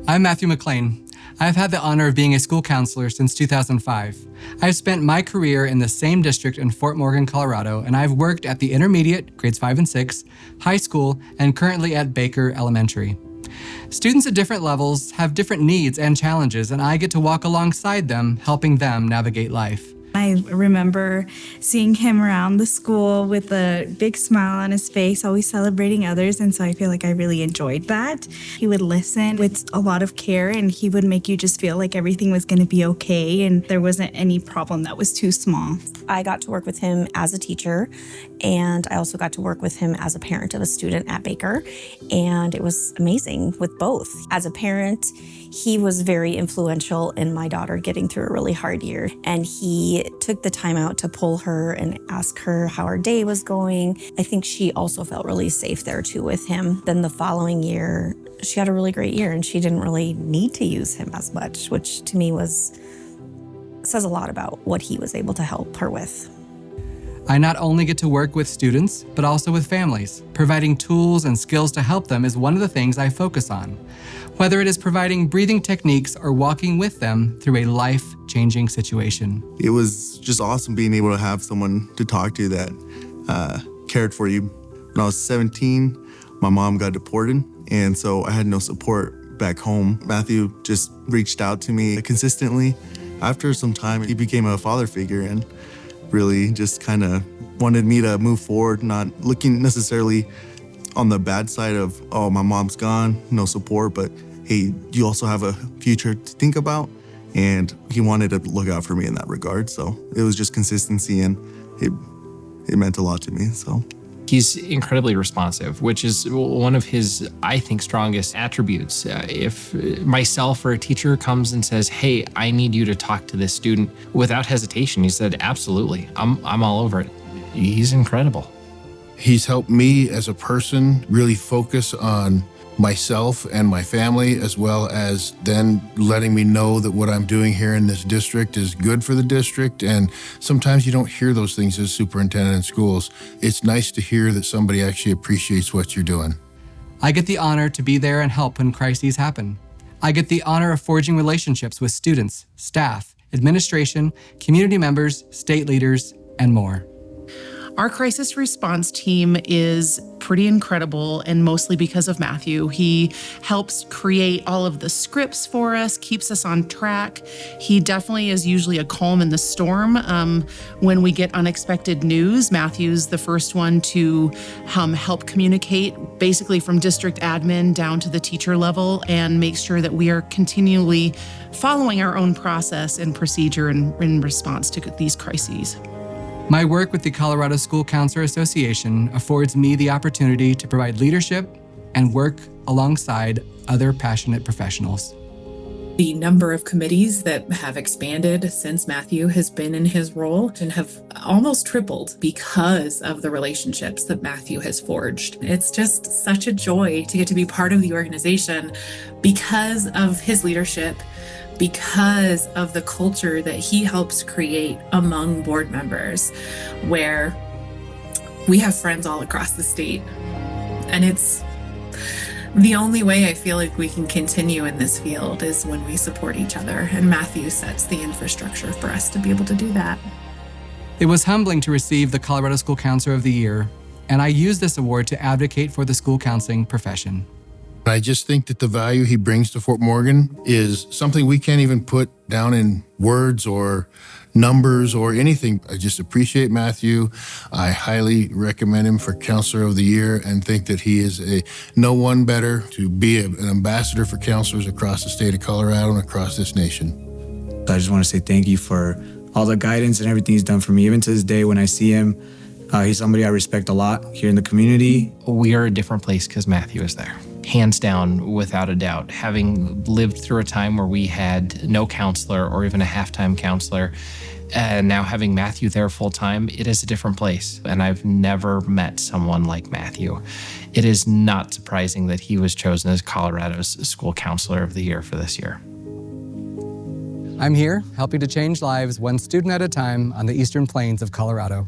I'm Matthew McClain. I've had the honor of being a school counselor since 2005. I've spent my career in the same district in Fort Morgan, Colorado, and I've worked at the intermediate, grades 5 and 6, high school, and currently at Baker Elementary. Students at different levels have different needs and challenges, and I get to walk alongside them, helping them navigate life. I remember seeing him around the school with a big smile on his face, always celebrating others, and so I feel like I really enjoyed that. He would listen with a lot of care, and he would make you just feel like everything was going to be okay, and there wasn't any problem that was too small. I got to work with him as a teacher, and I also got to work with him as a parent of a student at Baker, and it was amazing with both. As a parent, he was very influential in my daughter getting through a really hard year, and he took the time out to pull her and ask her how her day was going. I think she also felt really safe there too with him. Then the following year, she had a really great year and she didn't really need to use him as much, which to me says a lot about what he was able to help her with. I not only get to work with students, but also with families. Providing tools and skills to help them is one of the things I focus on. Whether it is providing breathing techniques or walking with them through a life-changing situation. It was just awesome being able to have someone to talk to that cared for you. When I was 17, my mom got deported, and so I had no support back home. Matthew just reached out to me consistently. After some time, he became a father figure and really just kind of wanted me to move forward, not looking necessarily on the bad side of, oh, my mom's gone, no support, but hey, you also have a future to think about. And he wanted to look out for me in that regard. So it was just consistency, and it meant a lot to me, so. He's incredibly responsive, which is one of his, I think, strongest attributes. If myself or a teacher comes and says, hey, I need you to talk to this student, without hesitation, he said, absolutely, I'm all over it. He's incredible. He's helped me as a person really focus on myself and my family, as well as then letting me know that what I'm doing here in this district is good for the district. And sometimes you don't hear those things as superintendent in schools. It's nice to hear that somebody actually appreciates what you're doing. I get the honor to be there and help when crises happen. I get the honor of forging relationships with students, staff, administration, community members, state leaders, and more. Our crisis response team is pretty incredible, and mostly because of Matthew. He helps create all of the scripts for us, keeps us on track. He definitely is usually a calm in the storm. When we get unexpected news, Matthew's the first one to help communicate, basically from district admin down to the teacher level, and make sure that we are continually following our own process and procedure in response to these crises. My work with the Colorado School Counselor Association affords me the opportunity to provide leadership and work alongside other passionate professionals. The number of committees that have expanded since Matthew has been in his role and have almost tripled because of the relationships that Matthew has forged. It's just such a joy to get to be part of the organization because of his leadership, because of the culture that he helps create among board members, where we have friends all across the state. And it's the only way I feel like we can continue in this field is when we support each other. And Matthew sets the infrastructure for us to be able to do that. It was humbling to receive the Colorado School Counselor of the Year, and I use this award to advocate for the school counseling profession. I just think that the value he brings to Fort Morgan is something we can't even put down in words or numbers or anything. I just appreciate Matthew. I highly recommend him for Counselor of the Year and think that he is no one better to be an ambassador for counselors across the state of Colorado and across this nation. I just want to say thank you for all the guidance and everything he's done for me. Even to this day, when I see him, he's somebody I respect a lot here in the community. We are a different place because Matthew is there. Hands down, without a doubt. Having lived through a time where we had no counselor or even a half-time counselor, and now having Matthew there full-time, it is a different place. And I've never met someone like Matthew. It is not surprising that he was chosen as Colorado's School Counselor of the Year for this year. I'm here helping to change lives one student at a time on the Eastern Plains of Colorado.